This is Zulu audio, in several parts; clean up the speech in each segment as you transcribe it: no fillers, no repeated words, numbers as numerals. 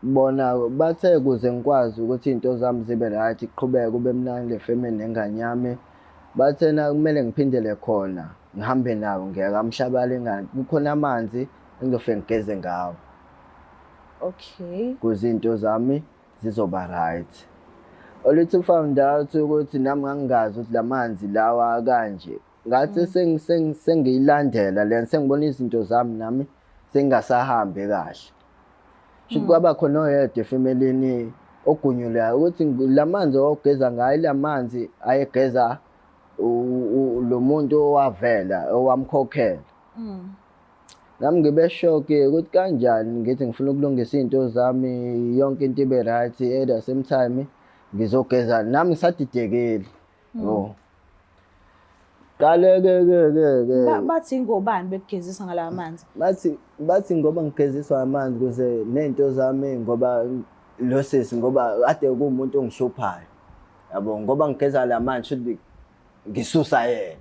Bona bathe ukuze ngikwazi ukuthi iy'nto zami zibe right, kuqhubeke kube mnandi efemini nengane yami, bathena kumele ngiphindele khona ngihambe nawo ngiya kaMhlabale ingane. Kukhona amanzi engizofike ngigeze ngawo Okay. ukuze iy'nto zami zizoba right. Olithi found out ukuthi nami ngangingazi ukuthi la manzi lawa kanje. Ngathi sengiyilandela lena sengibona izinto zami nami sengingasahambi kahle. Shuthi kwaba khona oyedwa efemelini ogunyulayo ukuthi la manzi owawugeza ngayo la manzi ayegeza lo muntu owavela owamkhokhela. Nami ngibe shock-ke ukuthi kanjani ngithi ngifuna ukulungisa iy'nto zami yonke into ibe right at the same time ngizogeza nami ngisadidekile. Yabo. Qale-ke Bathi ngobani bekugezisa ngalawa manzi? bathi ngoba ngigeziswa amanzi ukuze ney'nto zami ngoba lo sisi ngoba kade kuwumuntu ongihluphayo. Yabo ngoba ngigeza la manzi shuthi ngisusa yena.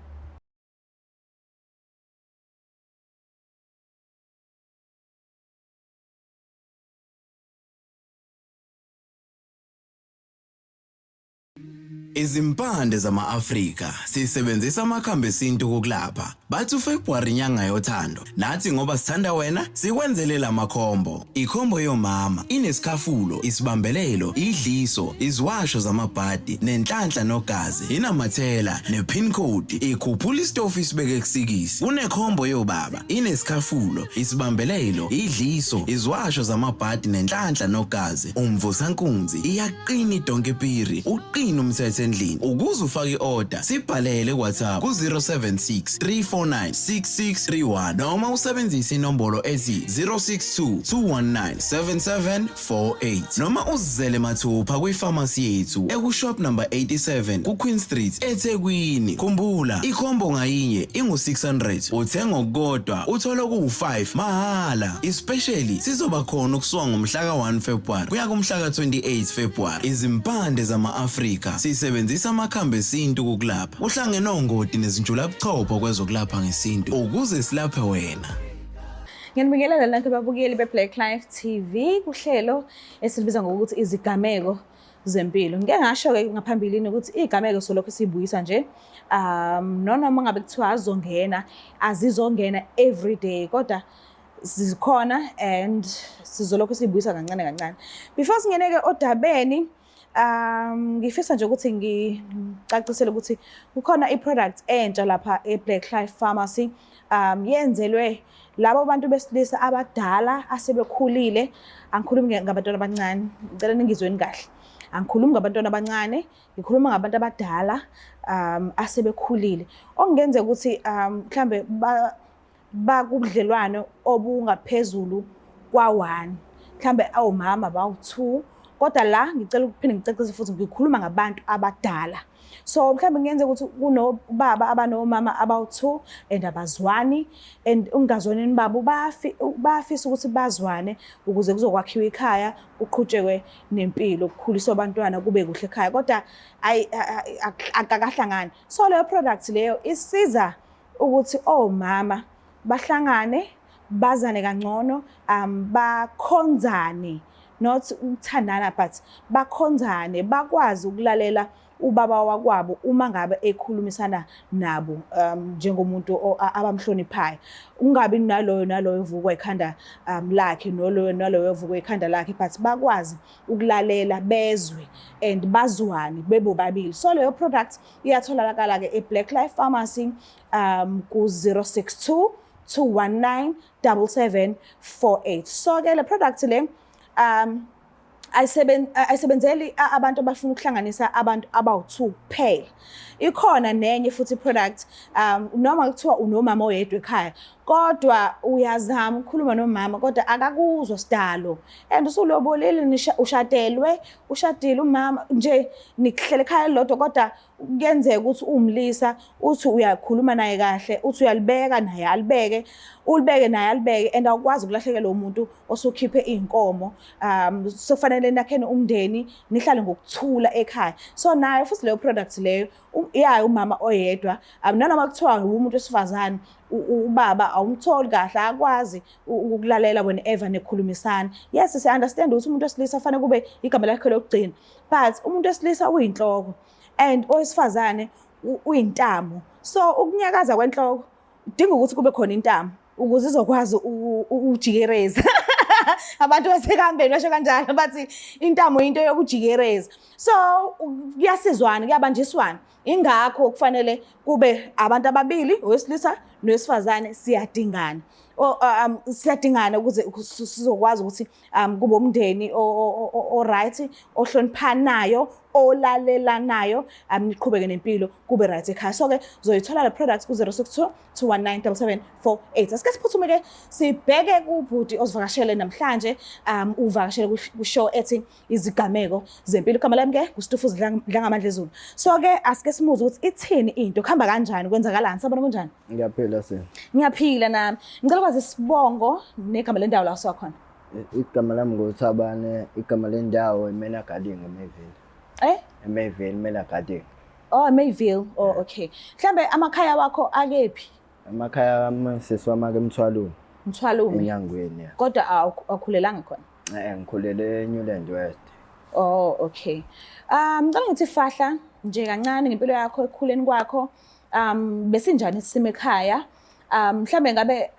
Izimpande zama-Afrika sisebenzisa amakhambi esintu kokulapha. Bathi uFebruary inyanga yothando. Nathi ngoba sithanda wena, sikwenzele la makhombo. Ikhombo yomama inesikhafulo, isibambelelo, idliso, iziwasho zamabhadi, nenhlanhla nogazi, inamathela, nepin code, ikhuphula isitofu isibeke kusikisi. Kunekhombo yobaba, inesikhafulo, isibambelelo, idliso, iziwasho zamabhadi, nenhlanhla nogazi, umvusankunzi, iyaqina idonke piri, uqina umthetho endlini. Ukuze ufake i-order, sibhalele WhatsApp ku-076 349 6631 noma usebenzise inombolo ethi 062 219 7748 noma uzizele mathupha kwifamasi yethu ekushop number 87 kuQueen Street eThekwini. Khumbula, ikhombo ngayinye ingu-600, uthenga okukodwa uthola ku-5 mahhala. Especially sizoba khona ukusuka ngomhla ka-1 February kuya kumhla ka-28 February. Izimpande zama-Afrika sisebenzisa amakhambi esintu kokulapha. Uhlangene ongoti nezinjulabuchopho kwezokulapha ngesintu ukuze silaphe wena. Ngiyanibingelela lonke ababukeli beBlack Life TV kuhlelo esilibiza ngokuthi izigameko zempilo. Ngike ngasho-ke ngaphambilini ukuthi izigameko solokhu sibuyisa nje. Noma ngabe kuthiwa azongena, azizongena every day, kodwa zikhona and sizolokhu sibuyisa kancane kancane. Before singene-ke odabeni, ngifisa nje ukuthi ngicacisele ukuthi kukhona i-product entsha lapha eBlack Life Pharmacy. Yenzelwe labo bantu besilisa abadala asebekhulile. Angikhulumi ngabantwana abancane, ngicela ningizweni kahle. Angikhulumi ngabantwana abancane, ngikhuluma ngabantu abadala asebekhulile. Okungenzeka ukuthi mhlambe bakubudlelwano obungaphezulu kwa-1, mhlambe awumama bawu-2. Kodwa la ngicela ukuphinde ngicacise futhi ngikhuluma ngabantu abadala. So mhlambe kungenzeka ukuthi kunobaba abanomama abawu-2 and abazwani, and ungazwaneni babo bafisa ukuthi bazwane ukuze kuzokwakhiwa ikhaya, kuqhutshekwe nempilo, kukhuliswe abantwana, kube kuhle ekhaya. Kodwa akakahlangani. So leyo product leyo isiza ukuthi omama bahlangane, bazane kangcono, bakhonzane. Not ukuthandana but bakhonzane, bakwazi ukulalela ubaba wakwabo uma ngabe ekhulumisana nabo njengomuntu abamhloniphayo. Ungabi naloyo evukwa ikhanda lakhe naloyo evukwa ikhanda lakhe, but bakwazi ukulalela, bezwe and bazwane bebo babili. So leyo product iyatholakala-ke eBlack Life Pharmacy ku-062 219 7748. So-ke le product le ayisebenzeli abantu abafuna ukuhlanganisa abantu abawu-2 kuphela. Ikhona nenye futhi product noma kuthiwa unomama oyedwa ekhaya kodwa uyazama ukukhuluma nomama kodwa akakuzwa sidalo and usulobolile, ushadile umama nje nikuhlele ekhaya lodwa kodwa kuyenzeka ukuthi umlisa uthi uyakhuluma naye kahle, uthi uyalibeka naye alibeke, ulibeke naye alibeke, and awukwazi ukulahlekelwa umuntu osukhiphe iy'nkomo. Sofanele nakhene umndeni nihlale ngokuthula ekhaya. So nayo futhi leyo product leyo yayo umama oyedwa, nanoma kuthiwa umuntu wesifazane ubaba awumtholi kahle akwazi ukulalela whenever nekhulumisana. Yes, siya understand ukuthi umuntu wesilisa fanele kube igama lakhe lokugcina, but umuntu wesilisa uyinhloko and owesifazane uyintamo. So ukunyakaza kwenhloko udinga ukuthi kube khona intamo ukuze izokwazi ukujikereza. Abantu basekambeni basho kanjalo bathi intamo into yokujikereza. So kuyasizwana, kuyabanjiswana. Ingakho kufanele kube abantu ababili, owesilisa nowesifazane siyadingana. Siyadingana ukuze sizokwazi ukuthi kube umndeni o right, ohloniphanayo, olalelanayo, niqhubeke nempilo kube right ekhaya. So ke uzoyithola le products ku 062 219 7748. Asike siphuthume ke sibheke kubhuti osivakashele namhlanje, uvakashele ku show ethi izigameko zempilo. Igama lami ke uStufuzi Dlangamandla Zulu. So ke asike simuze ukuthi ithini into, kuhamba kanjani, kwenzakalani, sabona kunjani? Ngiyaphila sini. Ngiyaphila nami. Ngicela kwazi isibongo negama lendawo la usakhona. Igama lami ngoThabane, igama lendawo eMena Garden eMayville. eMayville, Mena Garden. Oh, Mayville. Oh, okay. Mhlambe amakhaya wakho akephi? Amakhaya ami sesiwama ke Mthwalweni. Mthwalweni. eNyangweni. Kodwa awukhulelanga khona? Ngikhulele eNewland West. Oh, okay. Ngicela ngithi fahla nje kancane ngempilo yakho ekukhuleni kwakho. Besinjani isimo ekhaya? Mhlambe ngabe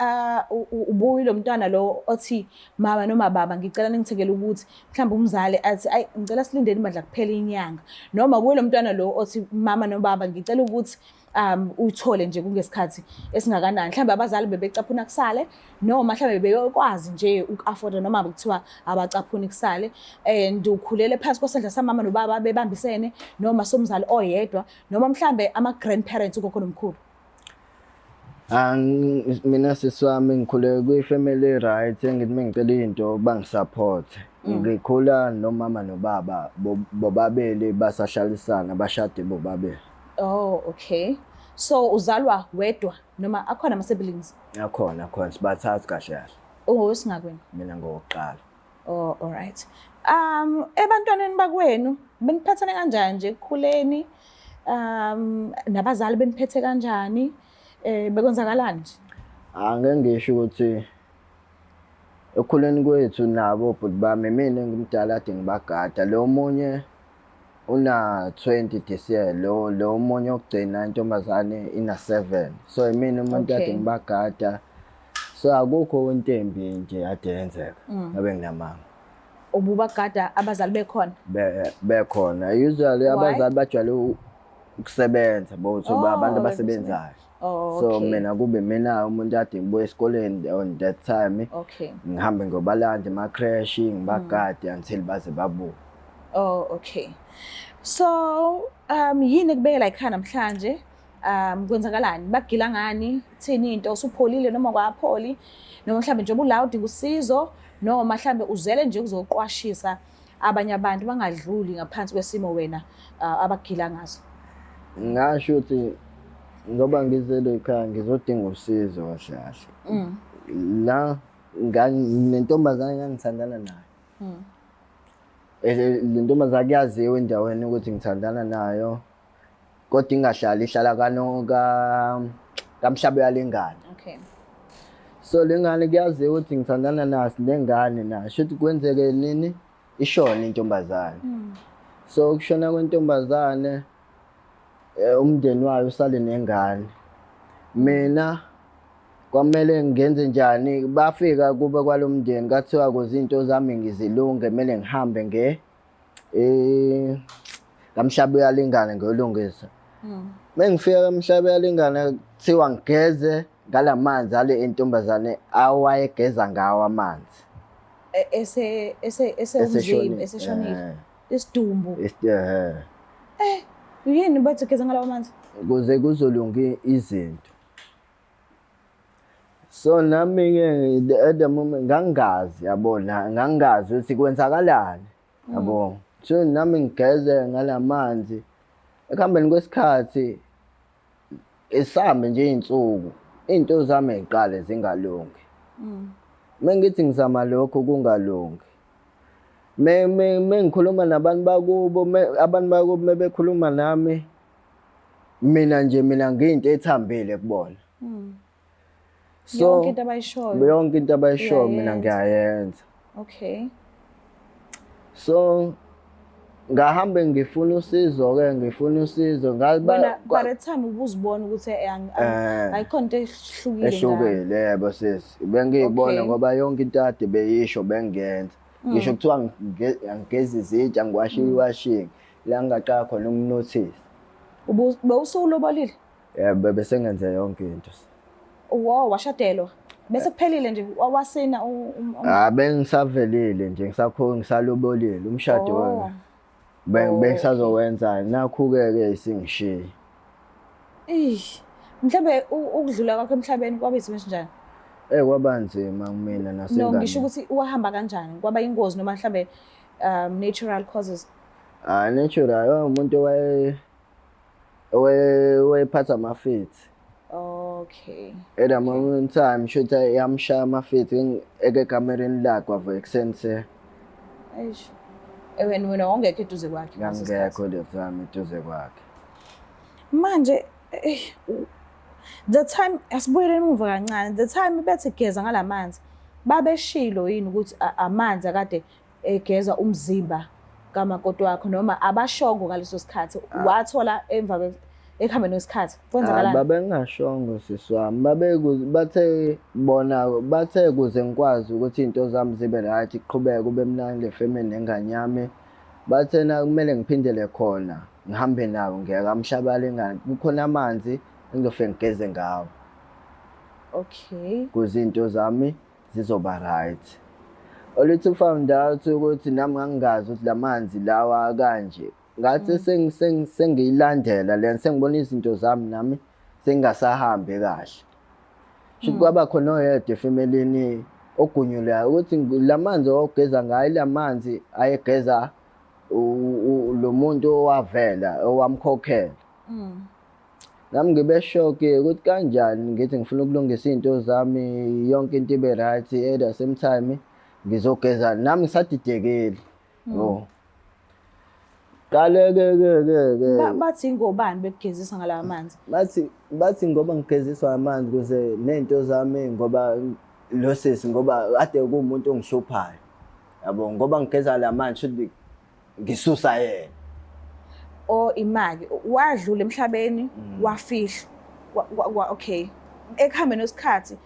ubuyi lo mntwana lo othi mama noma baba ngicela ningithekele ukuthi mhlambe umzali athi ayi ngicela silindele imandla kuphela inyanga, noma kuyo lo mntwana lo othi mama noma baba ngicela ukuthi uyithole nje kungesikhathi esingakanani. Mhlambe abazali bebecaphuna kusale, noma mhlambe bebekwazi nje uku-afford noma bekuthiwa abacaphuni kusale, and ukhulele phansi kwesandla samama nobaba bebambisene, noma somzali oyedwa, noma mhlambe ama-grandparents ugogo nomkhulu. Mina sisiwami ngikhule kwi-family right, engithi mengicela into bangisupport. Ngikhula nomama nobaba bobabili basahlalisana, bashade bobabili. Oh, okay. So uzalwa wedwa noma akhona ama-siblings? Akhona sibathathu kahle kahle. Ungowesingakweni? Mina ngowokuqala. Oh, all right. Ebantwaneni bakwenu beniphathane kanjani nje ekukhuleni? Nabazali beniphethe kanjani? Bekwenzakalani nje? Angeke ngisho ukuthi ekukhuleni kwethu nabo bhuti bami, mina ngimdala ade ngibagada. Lo munye una 20 this year, lo munye ogcina intombazane ina 7. So mina umuntu ade ngibagada. So akukho into embi nje ade yenzeka. Ngabe nginamanga. Ububagada abazali bekhona? Bekhona. Usually abazali bajwayele ukusebenza, bothi abantu abasebenzayo. Oh, so mina kube mina umuntu ade ngibuye esikoleni on that time. Okay. Ngihambe ngobalanda ema-crash ngibagade until baze babuye. Oh, okay. So yini kubeke la ekhaya namhlanje? Kwenzakalani? Bagila ngani? Thini into usupholile noma kwapholi? Noma mhlambe nje ula udinga usizo, noma mhlambe uzele nje ukuzoqwashisa abanye abantu bangadluli ngaphansi kwesimo wena abagila ngazo? Ngasho ukuthi ngoba ngizele ekhaya ngizodinga usizo kahle kahle. La nentombazane engangithandana nayo. Le ntombazane kuyaziwa endaweni ukuthi ngithandana nayo, kodwa ingahlali ihlala kamhlaba yalengane. Okay. So lengane kuyaziwa ukuthi ngithandana naso lengane nayo, shothi kwenzeke nini ishona intombazane. So ukushona kwentombazane umndeni wayo usale nengane. Mina kwamele ngenze njani? Bafika kube kwalomndeni kathiwa kuze into zami ngizilunge, kumele ngihambe kamhlaba yalingana ngiyolungisa. Mengifika kamhlaba yalingana kuthiwa ngigeze ngalamanzi ale intombazane awayegeza ngawo amanzi. Eseshonile. Isidumbu. Yini bathi geza ngalawo amanzi? Kuze kuzolunga izinto. So nami ke at the moment ngangazi, yabona, ngangazi ukuthi kwenzakalani, yabo. So nami ngigeze ngalamanzi ekuhambeni kwesikhathi esambe nje insuku into zami eziqale zingalungi. Mengithi ngizama lokho kungalungi. Mengikhuluma nabantu bakubo, abantu bakubo mebekhuluma nami, mina ngiyinto ethambile kubona. Yonke into abayishoyo. yonke into abayishoyo mina Uyayenza. ngiyayenza. Okay. So ngahambe ngifuna usizo Wena by the time ubuzibona ukuthi ayikho into ehlukile ehlukile yebo sisi bengiyibona Okay. ngoba yonke into ade beyisho bengenza ngisho kuthiwa angigezi izitsha ngiwashe iwashing la ngaqala khona ukunotice Bewusulobolile? yebo bese ngenze yonke into. Wow, washadelwa. Bese kuphelile nje wasina Bengisavelile nje ngisalobolile umshado Oh. bengisazowenza nakhu-ke isingishiye. Mhlambe ukudlula kwakho emhlabeni kwaba isimo esinjani? Kwaba nzima kumina No, nasengane. ngisho ukuthi wahamba kanjani? Kwaba ingozi noma mhlambe natural causes? Natural umuntu wayephatha amafithi. Okay. At the moment in time shothi yamshaya amafithi ekekamereni lakhe wava ekuseni Eish. Wena ongekho eduze kwakhe. ngangekho the time eduze kwakhe. Manje the time asibuyele emuva kancane, the time bethi geza ngalamanzi babeshilo yini ukuthi amanzi akade egeza umzimba kamakoti wakho noma abashongo ngaleso sikhathi wathola emva ekuhambeni kwesikhathi kwenzakalani? Babengashongo siswami bathe kuze ngikwazi ukuthi into zami zibe right iqhubeke kube mnandi le-family nengane yami bathe na kumele ngiphindele khona ngihambe nawo ngiyakamhlabala ingane kukhona amanzi engizofike ngigeze ngawo Okay. kuze into zami zizoba right. Olithi found out ukuthi nami ngangingazi ukuthi lamanzi lawa kanje ngathi sengiyilandela lena sengibona izinto zami nami sengasahambi kahle. Shothi kwaba khona oyedwa efemelini ogunyulayo ukuthi lamanzi ogeza ngayo lamanzi ayegeza lo muntu owavela owamkhokhela. Nami ngibe shock-ke ukuthi kanjani ngithi ngifuna ukulungisa izinto zami yonke into ibe right at the same time ngizogeza nami ngisadidekile. Qale-ke Bathi ngobani bekugezisa ngalawa manzi? bathi ngoba ngigeziswa amanzi kuze nento zami ngoba lo sisi ngoba ade kuwumuntu ongihluphayo yabo ngoba ngigeza lamanzi shothi ngisusa yena. Imali wadlula emhlabeni wafihlwa okay ekuhambeni kwesikhathi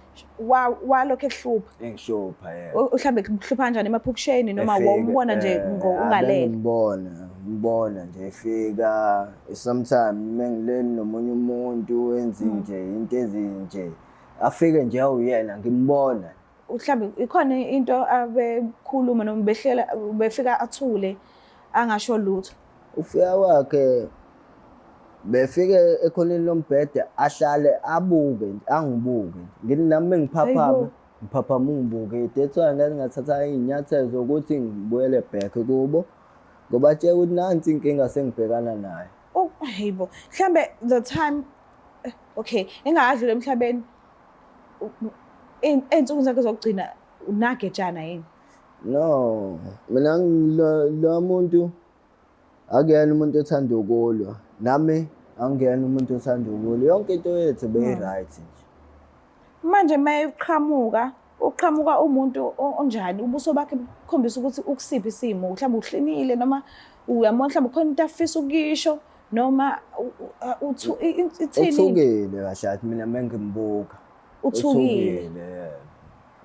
walokho ekuhlupha Engihlupha yena. mhlambe kuhlupha kanjani emaphukusheni noma wawumbona nje ungalele? Ngibona nje efika sometimes mengileni nomunye umuntu wenza nje into ezinje afike nje awuyena ngimbona. Mhlambe ikhona into abekhuluma noma behlela befika athule angasho lutho? Ufika wakhe befike ekhoneni lombhede ahlale abuke angibuke ngithi nami ngiphaphama ungibuke that's why ngathatha izinyathelo zokuthi ngibuyele back kubo ngoba tshela ukuthi nansi inkinga sengibhekana nayo. Hayibo mhlambe the time okay engadlula emhlabeni ensuku zakhe zokugcina unagetshana yini? No mina lo muntu akuyena umuntu othanda ukulwa nami angiyena umuntu othanda ukulwa yonke into yethu beyi-right nje. Manje mayeqhamuka umuntu onjani ubuso bakhe bukhombisa ukuthi ukusiphi isimo mhlawumbe uhlinile noma uyamona mhlawumbe khona into afisa ukisho noma ithini? Uthukile kahle athi mina mengimbuka Uthukile.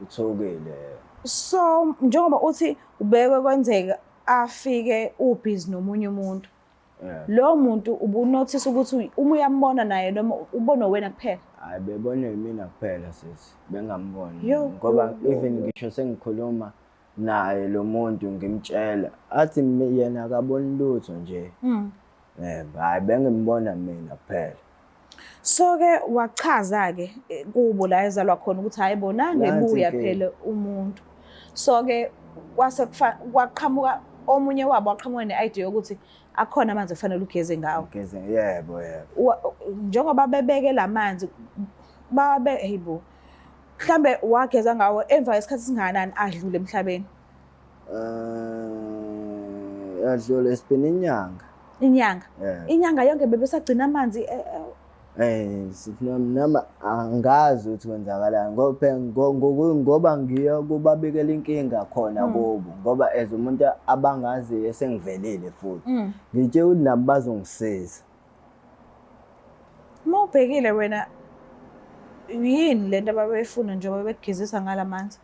Uthukile. So njengoba uthi ubeke kwenzeka afike ubhizi nomunye umuntu lo muntu ubunotice ukuthi uma uyambona naye noma ubona wena kuphela? Hayi bebone mina kuphela sisi bengamboni Yo. ngoba even ngisho sengikhuluma naye lo muntu ngimtshela athi yena akaboni lutho nje. Hayi bengimbona mina kuphela. So ke wachaza ke kubo la ezalwa khona ukuthi hayibona ngebuya phela umuntu. So ke kwase kwaqhamuka omunye wabo waqhamuka ne-idea yokuthi akhona amanzi kufanele ugeze ngawo. Yebo. Njengoba bebeke lamanzi hayibo mhlambe wageza ngawo emva isikhathi singanani adlule emhlabeni? Yadlula inyanga. Inyanga yonke bebesagcina amanzi Nama angazi ukuthi kwenzakalani ngoba ngiya kubabikela inkinga khona kubo ngoba as umuntu abangazi esengivelile futhi ngithe ukuthi nabo bazongisiza. Uma ubhekile wena yini lento ababefuna njengoba bekugezisa ngalamanzi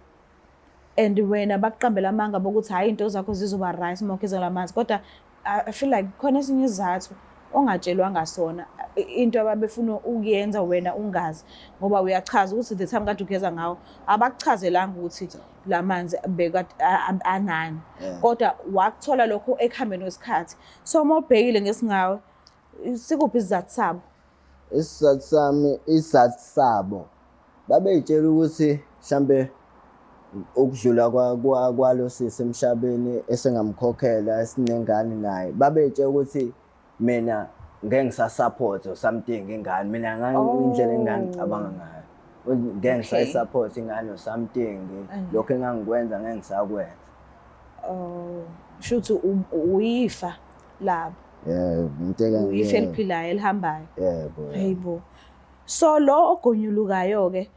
and wena bakuqambela amanga bokuthi hayi into zakho zizoba right uma ugeza ngalamanzi kodwa I feel like khona esinye isizathu ongatshelwanga sona into ababefuna ukuyenza wena ungazi ngoba uyachaza ukuthi the time kade ugeza ngawo abakuchazelanga ukuthi lamanzi bekade anani kodwa wakuthola lokho ekuhambeni kwesikhathi. So uma ubhekile ngesingawe sikuphi isizathu sabo? Isizathu sabo babeyitshela ukuthi mhlambe ukudlula kwalo sisi emhlabeni esengamkhokhela esinengane naye babeyitshela ukuthi mina ngeke ngisasupport or something ingane mina indlela engangicabanga ngayo ngeke ngisayisupport ingane or something lokho engangikwenza ngeke ngisakwenza. Shuthi uyifa labo. Uyifa eliphilayo elihambayo. Yebo. Hayibo. So lo ogonyulukayo ke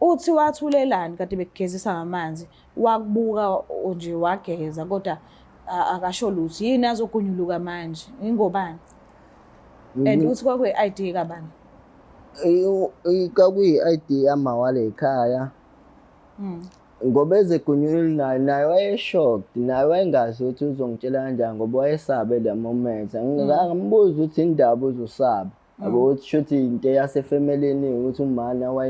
uthi wathulelani kade bekugezisa ngamanzi wakubuka nje wageza kodwa akasho lutho yini azogonyuluka manje ingobani and uthi kwakuyi ID kabani? Kwakuyi ID yamawale ekhaya ngoba ezegonyulule naye wayeshocked naye wayengazi ukuthi uzongitshela kanjani ngoba wayesaba le moment angambuza ukuthi indaba uzosaba yabo ukuthi shuthi into yasefemelini ukuthi umama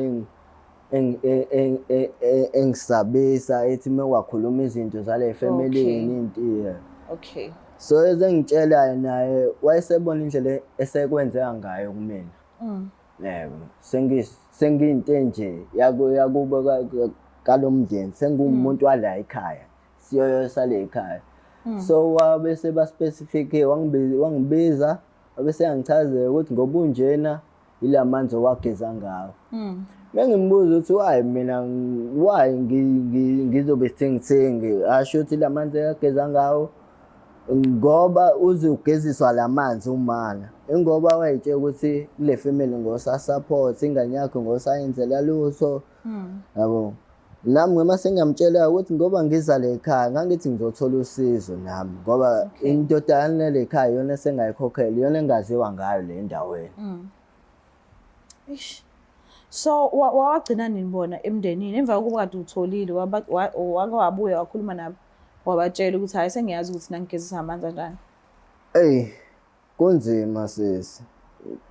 engisabisa ethi mewakhuluma izinto zale femelini into. Okay. So ezengitshela naye wayesebona indlela esekwenzeka ngayo kumina. Yebo sengiyinto nje yakuba kalomndeni sengumuntu wala ekhaya siyoyo sale ekhaya. So wabe seba specific wangibiza bese yangichazela ukuthi ngoba unjena ilamanzi owageza ngawo. Mengimbuza ukuthi why ngizobe sithengithengi asho ukuthi lamanzi ayageza ngawo ngoba uzogeziswa lamanzi umana ngoba wayitshela ukuthi kule family ngosasupport ingane yakho ngosayenzela lutho yabo. Nami ngema sengiyamtshela ukuthi ngoba ngizale ekhaya ngangithi ngizothola usizo nami ngoba indodana le ekhaya yona sengayikhokhela yona engaziwa ngayo le ndaweni. So wagcina nini bona emndenini emva kokuba kade utholile wake wabuya wakhuluma nabo wabatshela ukuthi hayi sengiyazi ukuthi nangigezisa amanzi kanjani? Kunzima sisi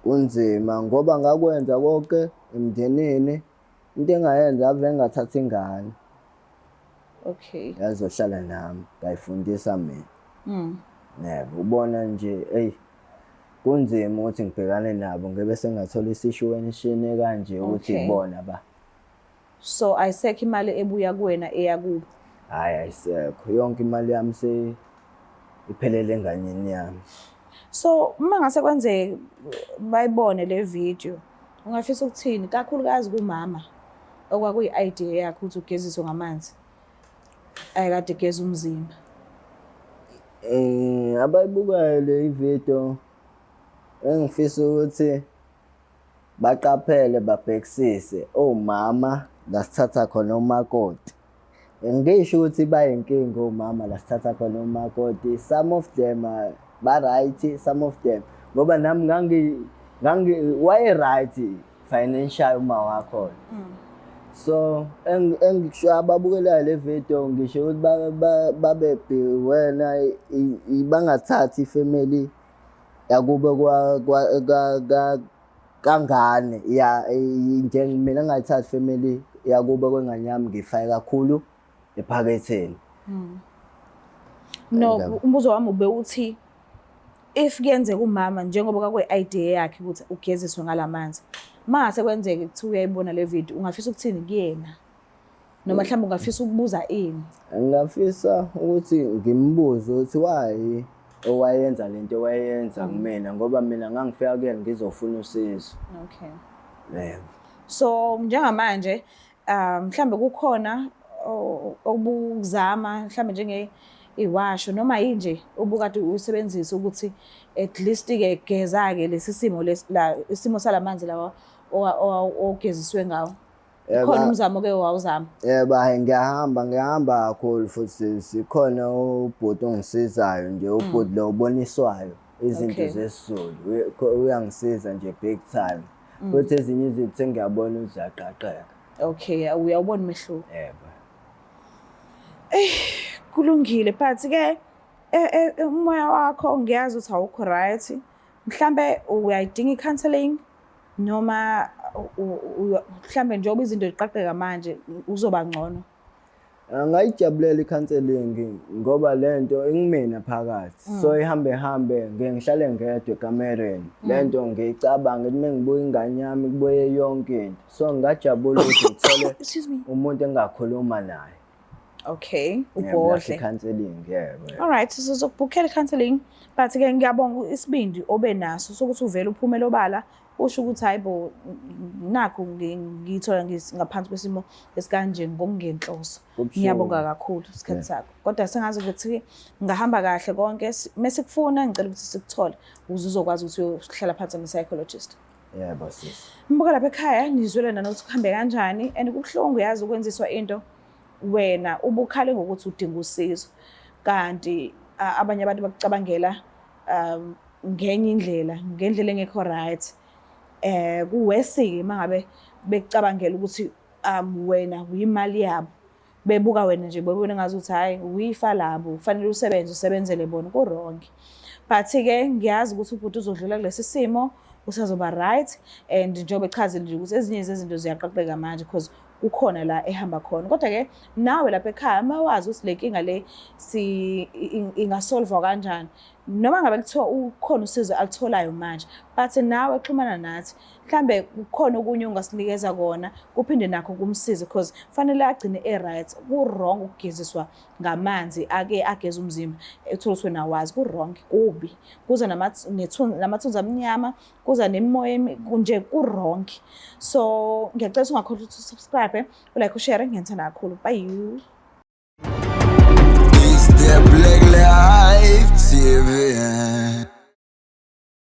kunzima ngoba ngakwenza konke emndenini into engayenza ave ngathatha ingane. Okay. Yazohlala nami ngayifundisa mina. Yebo ubona nje kunzima ukuthi ngibhekane nabo ngebe sengathola isituation ekanje ukuthi ibona ba. So ayisekho imali ebuya kuwena eyakubo? Hayi ayisekho yonke imali yami iphelele enganeni yami. So uma ngase kwenzeke bayibone le video ungafisa ukuthini kakhulukazi kumama okwakuyi idea yakho ukuthi ugeziswe ngamanzi ayikade geza umzimba? Abayibukayo le video engifisa ukuthi baqaphele babhekisise omama lasithatha khona umakoti. Ngisho ukuthi bayinkinga omama lasithatha khona umakoti. Some of them ba right, some of them ngoba nami waye right financial uma wakho. So engisho ababukela le video ngisho ukuthi babe wena ibangathathi ifamily yakube kangane ya nje mina ngayithatha family yakube kwengane yami ngifake kakhulu ephaketheni. No umbuzo wami ube uthi if kuyenzeka umama njengoba kwakuyi idea yakhe ukuthi ugeziswe ngalamanzi mase kwenzeke ukuthi uyayibona le video ungafisa ukuthini kuyena noma mhlawumbe ungafisa ukubuza ini? Ngingafisa ukuthi ngimbuze ukuthi why owayenza lento wayenza kumina ngoba mina ngangifika kuyena ngizofuna usizo. Okay. So njengamanje mhlambe kukhona obuzama mhlambe njenge iwasho noma yinje ubukade usebenzisa ukuthi at least-ke geza-ke lesi simo isimo salamanzi lawa ogeziswe ngawo. Khona umzamo-ke wawuzama? Yebo, ngiyahamba kakhulu futhi sikhona ubhuti ongisizayo nje, ubhuti lo uboniswayo izinto zesiZulu. Uyangisiza nje big time. Futhi ezinye izinto sengiyabona ukuthi ziyaqaqeka. Okay, uyawubona umehluko. Yebo. Kulungile, but-ke umoya wakho ngiyazi ukuthi awukho right. Mhlambe uyayidinga i-counselling noma mhlambe njengoba izinto ziqaqeka manje uzoba ngcono? Angayijabulela i-counselling ngoba lento ingimina phakathi. So ihambe ngihlale ngedwa ekamereni. Lento ngiyicabanga ukuthi mengibuya ingane yami kubuye yonke into. So ngajabula ukuthi ngithole umuntu engakhuluma naye. Okay, ubhodle. I-counselling, yebo. All right, sizokubhukhela i-counselling, but-ke ngiyabonga isibindi obe naso sokuthi uvele uphumele obala usho ukuthi hayibo nakho ngithola ngaphansi kwesimo esikanje ngokungenhloso. Ngiyabonga kakhulu isikhathi sakho. Kodwa sengazi ukuthi ngahamba kahle konke mase kufuna ngicela ukuthi sikuthole uzokwazi ukuthi uyohlala phansi ne-psychologist. Yebo sis. Mbuka lapha ekhaya nizwelana nokuthi kuhambe kanjani and kubuhlungu yazi ukwenziswa into wena ubukhale ngokuthi udinga usizo kanti abanye abantu bakucabangela ngenye indlela engekho right. Kuwesike mangabe bekucabangela ukuthi wena uyimali yabo, bebuka wena nje bebona ngazi ukuthi hayi uyifa labo kufanele usebenzele bona ku-wrong. But-ke ngiyazi ukuthi ubhuti uzodlula kulesi simo usazoba right and njengoba echazile nje ukuthi ezinye zezinto ziyaqaqeka manje because kukhona la ehamba khona. Kodwa-ke nawe lapha ekhaya mawazi ukuthi le nkinga le ingasolvwa kanjani noma ngabe kuthiwa ukhona usizo alitholayo manje, but nawe xhumana nathi mhlambe kukhona okunye ongasinikeza kona kuphinde nakho kumsize because fanele agcine right. Ku-wrong ukugeziswa ngamanzi ake ageza umzimba ethola ukuthi wena wazi ku-wrong, kubi, kuza namathunzi amnyama, kuza nemimoya nje ku-wrong. So ngiyacela ungakhohlwa ukuthi usubscribe, ulike, ushare, ngiyithanda kakhulu. Bye.